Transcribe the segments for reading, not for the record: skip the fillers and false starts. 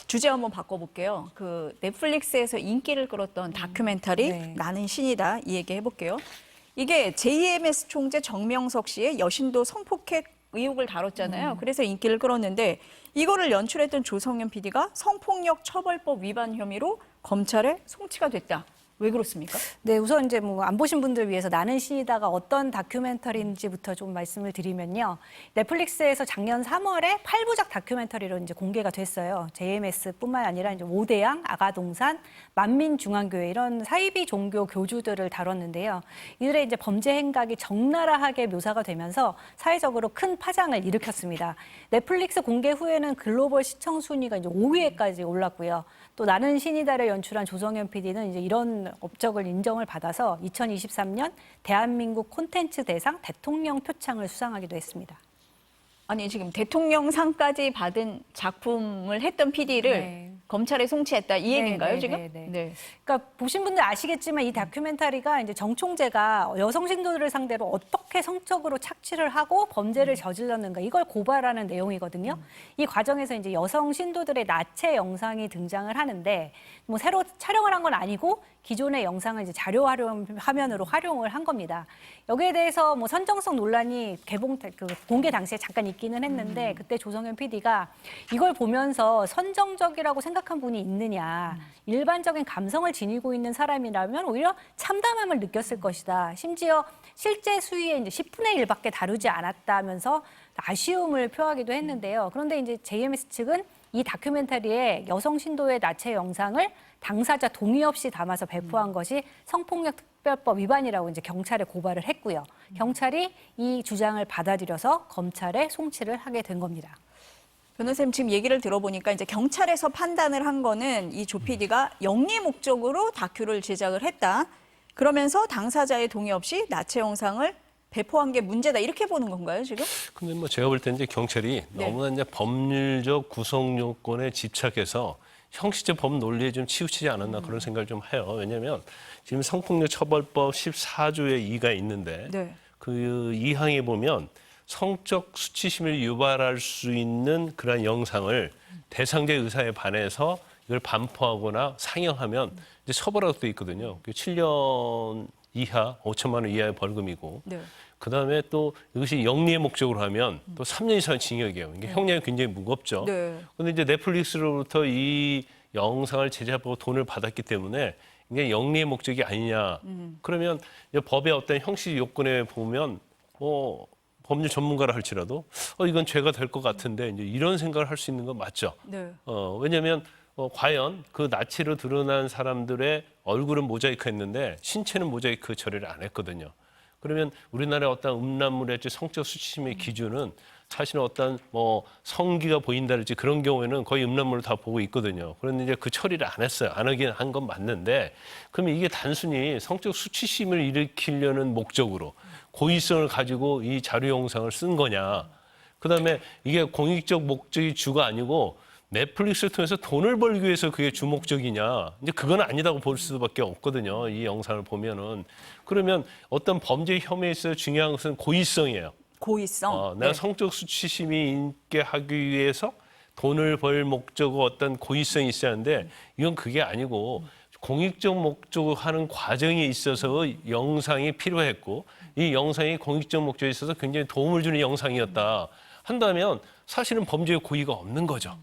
주제 한번 바꿔볼게요. 그 넷플릭스에서 인기를 끌었던 다큐멘터리 네. 나는 신이다 이 얘기 해볼게요. 이게 JMS 총재 정명석 씨의 여신도 성폭행 의혹을 다뤘잖아요. 그래서 인기를 끌었는데 이거를 연출했던 조성현 PD가 성폭력 처벌법 위반 혐의로 검찰에 송치가 됐다. 왜 그렇습니까? 네, 우선 이제 뭐 안 보신 분들 위해서 나는 신이다가 어떤 다큐멘터리인지부터 좀 말씀을 드리면요. 넷플릭스에서 작년 3월에 8부작 다큐멘터리로 이제 공개가 됐어요. JMS뿐만 아니라 이제 오대양, 아가동산, 만민중앙교회 이런 사이비 종교 교주들을 다뤘는데요. 이들의 이제 범죄 행각이 적나라하게 묘사가 되면서 사회적으로 큰 파장을 일으켰습니다. 넷플릭스 공개 후에는 글로벌 시청 순위가 이제 5위에까지 올랐고요. 또 나는 신이다를 연출한 조성현 PD는 이제 이런 업적을 인정을 받아서 2023년 대한민국 콘텐츠 대상 대통령 표창을 수상하기도 했습니다. 아니 지금 대통령상까지 받은 작품을 했던 PD를 네. 검찰에 송치했다 이 얘기인가요 네, 지금? 네, 네. 그러니까 보신 분들 아시겠지만 이 다큐멘터리가 이제 정 총재가 여성 신도들을 상대로 어떻게 성적으로 착취를 하고 범죄를 저질렀는가 이걸 고발하는 내용이거든요. 이 과정에서 이제 여성 신도들의 나체 영상이 등장을 하는데 뭐 새로 촬영을 한 건 아니고 기존의 영상을 이제 자료 활용 화면으로 활용을 한 겁니다. 여기에 대해서 뭐 선정성 논란이 공개 당시에 잠깐 있기는 했는데 그때 조성현 PD가 이걸 보면서 선정적이라고 생각한 분이 있느냐. 일반적인 감성을 지니고 있는 사람이라면 오히려 참담함을 느꼈을 것이다. 심지어 실제 수위의 이제 10분의 1밖에 다루지 않았다면서 아쉬움을 표하기도 했는데요. 그런데 이제 JMS 측은 이 다큐멘터리에 여성 신도의 나체 영상을 당사자 동의 없이 담아서 배포한 것이 성폭력 특별법 위반이라고 이제 경찰에 고발을 했고요. 경찰이 이 주장을 받아들여서 검찰에 송치를 하게 된 겁니다. 변호사님 지금 얘기를 들어보니까 이제 경찰에서 판단을 한 거는 이 조 PD가 영리 목적으로 다큐를 제작을 했다. 그러면서 당사자의 동의 없이 나체 영상을 배포한 게 문제다 이렇게 보는 건가요 지금? 근데 뭐 제가 볼 때 이제 경찰이 네. 너무나 이제 법률적 구성 요건에 집착해서 형식적 법 논리에 좀 치우치지 않았나 그런 생각을 좀 해요. 왜냐하면 지금 성폭력 처벌법 14조의 2가 있는데 네. 그 2항에 보면 성적 수치심을 유발할 수 있는 그런 영상을 대상자의 의사에 반해서 이걸 반포하거나 상영하면 이제 처벌하고 돼 있거든요. 7년 이하 5천만 원 이하의 벌금이고 네. 그다음에 또 이것이 영리의 목적으로 하면 또 3년 이상의 징역이에요. 이게 형량이 굉장히 무겁죠. 네. 그런데 이제 넷플릭스로부터 이 영상을 제작하고 돈을 받았기 때문에 이게 영리의 목적이 아니냐. 그러면 이제 법의 어떤 형식 요건에 보면 뭐 법률 전문가라 할지라도 이건 죄가 될 것 같은데 이제 이런 생각을 할 수 있는 건 맞죠. 네. 왜냐하면 과연 그 나치로 드러난 사람들의 얼굴은 모자이크했는데 신체는 모자이크 처리를 안 했거든요. 그러면 우리나라의 어떤 음란물의 성적 수치심의 기준은 사실은 어떤 뭐 성기가 보인다든지 그런 경우에는 거의 음란물을 다 보고 있거든요. 그런데 이제 그 처리를 안 했어요. 안 하긴 한 건 맞는데 그러면 이게 단순히 성적 수치심을 일으키려는 목적으로 고의성을 가지고 이 자료 영상을 쓴 거냐. 그다음에 이게 공익적 목적이 주가 아니고 넷플릭스를 통해서 돈을 벌기 위해서 그게 주 목적이냐. 이제 그건 아니다고 볼 수밖에 없거든요. 이 영상을 보면은. 그러면 어떤 범죄 혐의에 있어서 중요한 것은 고의성이에요. 고의성. 내가 네. 성적 수치심이 있게 하기 위해서 돈을 벌 목적과 어떤 고의성이 있어야 하는데 이건 그게 아니고 공익적 목적으로 하는 과정에 있어서 영상이 필요했고 이 영상이 공익적 목적에 있어서 굉장히 도움을 주는 영상이었다 한다면 사실은 범죄의 고의가 없는 거죠.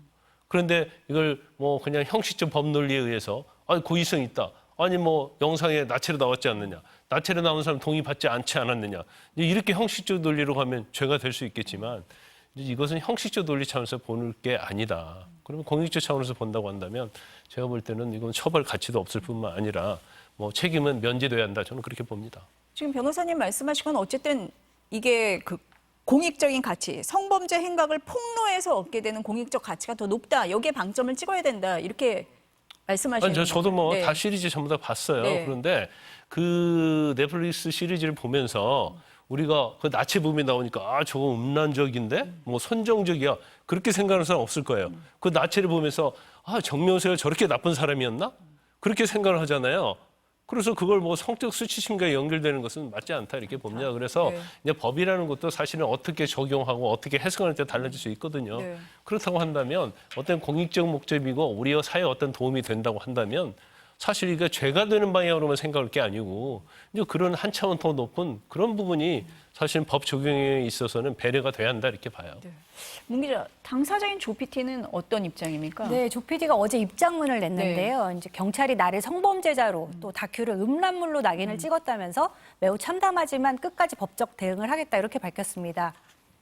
그런데 이걸 뭐 그냥 형식적 법 논리에 의해서 고의성 있다. 아니 뭐 영상에 나체로 나왔지 않느냐. 나체로 나온 사람 동의받지 않지 않았느냐. 이렇게 형식적 논리로 가면 죄가 될 수 있겠지만 이것은 형식적 논리 차원에서 보는 게 아니다. 그러면 공익적 차원에서 본다고 한다면 제가 볼 때는 이건 처벌 가치도 없을 뿐만 아니라 뭐 책임은 면제돼야 한다. 저는 그렇게 봅니다. 지금 변호사님 말씀하신 건 어쨌든 이게 그 공익적인 가치, 성범죄 행각을 폭로해서 얻게 되는 공익적 가치가 더 높다. 여기에 방점을 찍어야 된다. 이렇게 말씀하시는 거죠. 저도 뭐 네. 다 시리즈 전부 다 봤어요. 네. 그런데 그 넷플릭스 시리즈를 보면서 우리가 그 나체 부분이 나오니까 저거 음란적인데 뭐 선정적이야 그렇게 생각하는 사람 없을 거예요. 그 나체를 보면서 정명세가 저렇게 나쁜 사람이었나? 그렇게 생각을 하잖아요. 그래서 그걸 뭐 성적 수치심과 연결되는 것은 맞지 않다 이렇게 봅니다. 그래서 네. 이제 법이라는 것도 사실은 어떻게 적용하고 어떻게 해석하는 때 달라질 수 있거든요. 네. 그렇다고 한다면 어떤 공익적 목적이고 우리 사회에 어떤 도움이 된다고 한다면 사실 이게 죄가 되는 방향으로만 생각할 게 아니고 이제 그런 한 차원 더 높은 그런 부분이 사실 법 적용에 있어서는 배려가 돼야 한다 이렇게 봐요. 네. 문 기자, 당사자인 조 PT는 어떤 입장입니까? 네, 조 PD가 어제 입장문을 냈는데요. 이제 경찰이 나를 성범죄자로 또 다큐를 음란물로 낙인을 찍었다면서 매우 참담하지만 끝까지 법적 대응을 하겠다 이렇게 밝혔습니다.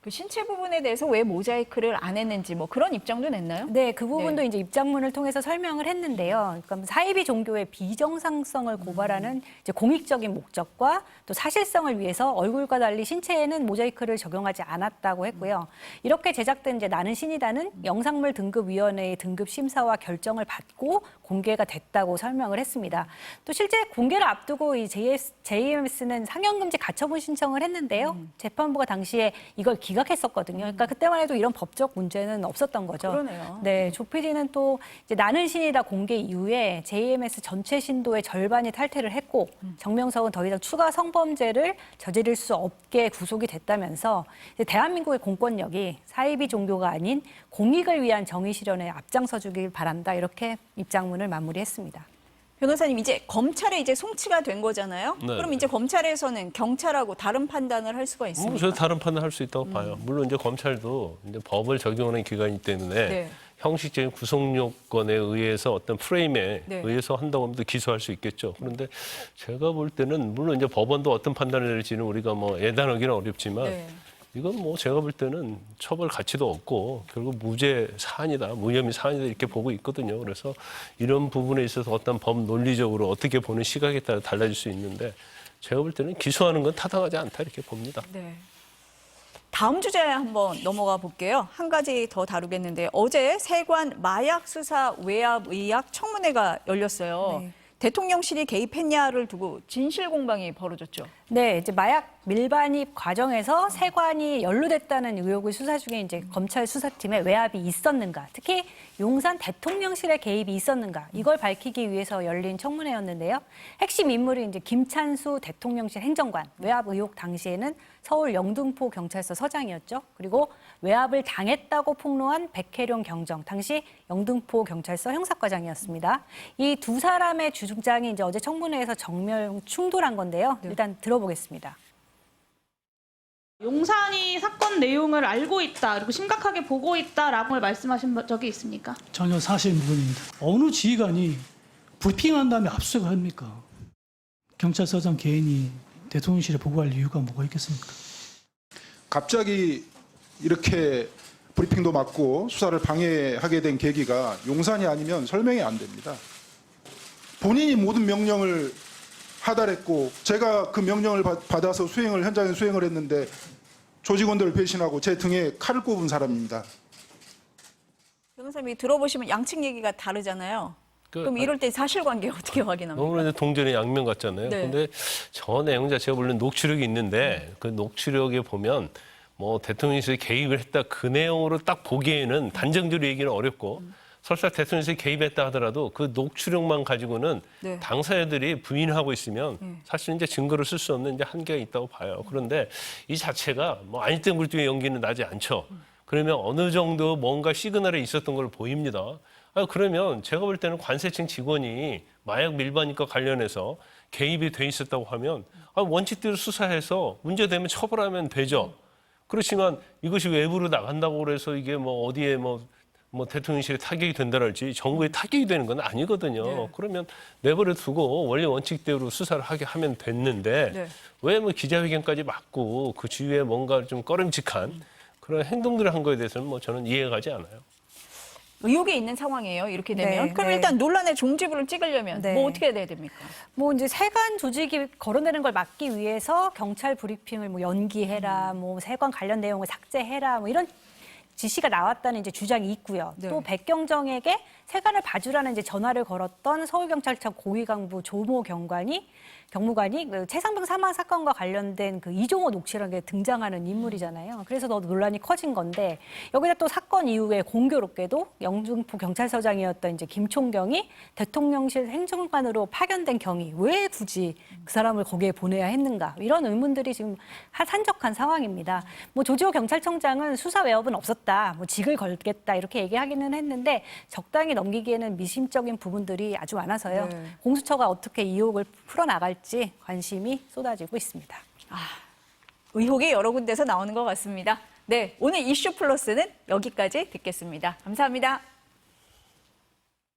그 신체 부분에 대해서 왜 모자이크를 안 했는지 뭐 그런 입장도 냈나요? 네, 그 부분도 네. 이제 입장문을 통해서 설명을 했는데요. 그러니까 사이비 종교의 비정상성을 고발하는 이제 공익적인 목적과 또 사실성을 위해서 얼굴과 달리 신체에는 모자이크를 적용하지 않았다고 했고요. 이렇게 제작된 이제 나는 신이다는 영상물 등급위원회의 등급 심사와 결정을 받고 공개가 됐다고 설명을 했습니다. 또 실제 공개를 앞두고 이 JMS는 상영금지 가처분 신청을 했는데요. 재판부가 당시에 이걸 기각했었거든요. 그러니까 그때만 해도 이런 법적 문제는 없었던 거죠. 그러네요. 네, 조 PD는 또 이제 나는 신이다 공개 이후에 JMS 전체 신도의 절반이 탈퇴를 했고 정명석은 더 이상 추가 성범죄를 저지를 수 없게 구속이 됐다면서 이제 대한민국의 공권력이 사이비 종교가 아닌 공익을 위한 정의 실현에 앞장서주길 바란다 이렇게 입장문을 마무리했습니다. 변호사님, 이제 검찰에 이제 송치가 된 거잖아요. 네. 그럼 이제 검찰에서는 경찰하고 다른 판단을 할 수가 있습니까? 저 다른 판단할 수 있다고 봐요. 물론 이제 검찰도 이제 법을 적용하는 기관이기 때문에 네. 형식적인 구속 요건에 의해서 어떤 프레임에 네. 의해서 한다고 하면 기소할 수 있겠죠. 그런데 제가 볼 때는 물론 이제 법원도 어떤 판단을 내릴지는 우리가 뭐 예단하기는 어렵지만 네. 이건 뭐 제가 볼 때는 처벌 가치도 없고 결국 무죄 사안이다, 무혐의 사안이다 이렇게 보고 있거든요. 그래서 이런 부분에 있어서 어떤 법 논리적으로 어떻게 보는 시각에 따라 달라질 수 있는데 제가 볼 때는 기소하는 건 타당하지 않다 이렇게 봅니다. 네. 다음 주제에 한번 넘어가 볼게요. 한 가지 더 다루겠는데 어제 세관 마약 수사 외압 의학 청문회가 열렸어요. 네. 대통령실이 개입했냐를 두고 진실 공방이 벌어졌죠. 네, 이제 마약 밀반입 과정에서 세관이 연루됐다는 의혹을 수사 중에 이제 검찰 수사팀에 외압이 있었는가, 특히 용산 대통령실의 개입이 있었는가, 이걸 밝히기 위해서 열린 청문회였는데요. 핵심 인물이 이제 김찬수 대통령실 행정관, 외압 의혹 당시에는 서울 영등포 경찰서 서장이었죠. 그리고 외압을 당했다고 폭로한 백혜룡 경정, 당시 영등포 경찰서 형사과장이었습니다. 이 두 사람의 주장이 이제 어제 청문회에서 정면 충돌한 건데요. 일단 들어보겠습니다. 용산이 사건 내용을 알고 있다, 그리고 심각하게 보고 있다라고 말씀하신 적이 있습니까? 전혀 사실 무근입니다. 어느 지휘관이 브리핑한 다음에 압수수색을 합니까? 경찰서장 개인이 대통령실에 보고할 이유가 뭐가 있겠습니까? 갑자기 이렇게 브리핑도 맡고 수사를 방해하게 된 계기가 용산이 아니면 설명이 안 됩니다. 본인이 모든 명령을 하달했고 제가 그 명령을 받아서 현장에 수행을 했는데 조직원들을 배신하고 제 등에 칼을 꼽은 사람입니다. 변호사님이 들어보시면 양측 얘기가 다르잖아요. 그, 그럼 이럴 때 사실관계 어떻게 확인합니까? 너무나 이제 동전의 양면 같잖아요. 네. 근데 저 내용 자체가 물론 녹취록이 있는데 그 녹취록에 보면 뭐 대통령실이 개입을 했다 그 내용으로 딱 보기에는 단정적으로 얘기는 어렵고 설사 대통령실이 개입했다 하더라도 그 녹취록만 가지고는 네. 당사자들이 부인하고 있으면 사실 이제 증거를 쓸 수 없는 이제 한계가 있다고 봐요. 그런데 이 자체가 뭐 아닐 땐 굴뚝에 연기는 나지 않죠. 그러면 어느 정도 뭔가 시그널이 있었던 걸 보입니다. 그러면 제가 볼 때는 관세청 직원이 마약 밀반입과 관련해서 개입이 돼 있었다고 하면 원칙대로 수사해서 문제되면 처벌하면 되죠. 그렇지만 이것이 외부로 나간다고 그래서 이게 뭐 어디에 뭐 대통령실에 타격이 된다랄지 정부에 타격이 되는 건 아니거든요. 네. 그러면 내버려 두고 원래 원칙대로 수사를 하게 하면 됐는데 네. 왜 뭐 기자회견까지 막고 그 주위에 뭔가 좀 꺼림칙한 그런 행동들을 한 거에 대해서는 뭐 저는 이해가 가지 않아요. 의혹이 있는 상황이에요. 이렇게 되면. 네, 그럼 네. 일단 논란의 종지부를 찍으려면 네. 뭐 어떻게 해야 됩니까? 뭐 이제 세관 조직이 거론되는 걸 막기 위해서 경찰 브리핑을 뭐 연기해라, 뭐 세관 관련 내용을 삭제해라, 뭐 이런 지시가 나왔다는 이제 주장이 있고요. 네. 또 백경정에게 세간을 봐주라는 이제 전화를 걸었던 서울경찰청 고위간부 조모 경무관이 그 최상병 사망 사건과 관련된 그 이종호 녹취록에 등장하는 인물이잖아요. 그래서 더 논란이 커진 건데 여기다 또 사건 이후에 공교롭게도 영등포 경찰서장이었던 이제 김총경이 대통령실 행정관으로 파견된 경위 왜 굳이 그 사람을 거기에 보내야 했는가 이런 의문들이 지금 산적한 상황입니다. 뭐 조지호 경찰청장은 수사 외압은 없었다, 뭐 직을 걸겠다 이렇게 얘기하기는 했는데 적당히 넘기기에는 미심적인 부분들이 아주 많아서요. 네. 공수처가 어떻게 이 의혹을 풀어나갈지 관심이 쏟아지고 있습니다. 의혹이 여러 군데서 나오는 것 같습니다. 네, 오늘 이슈 플러스는 여기까지 듣겠습니다. 감사합니다.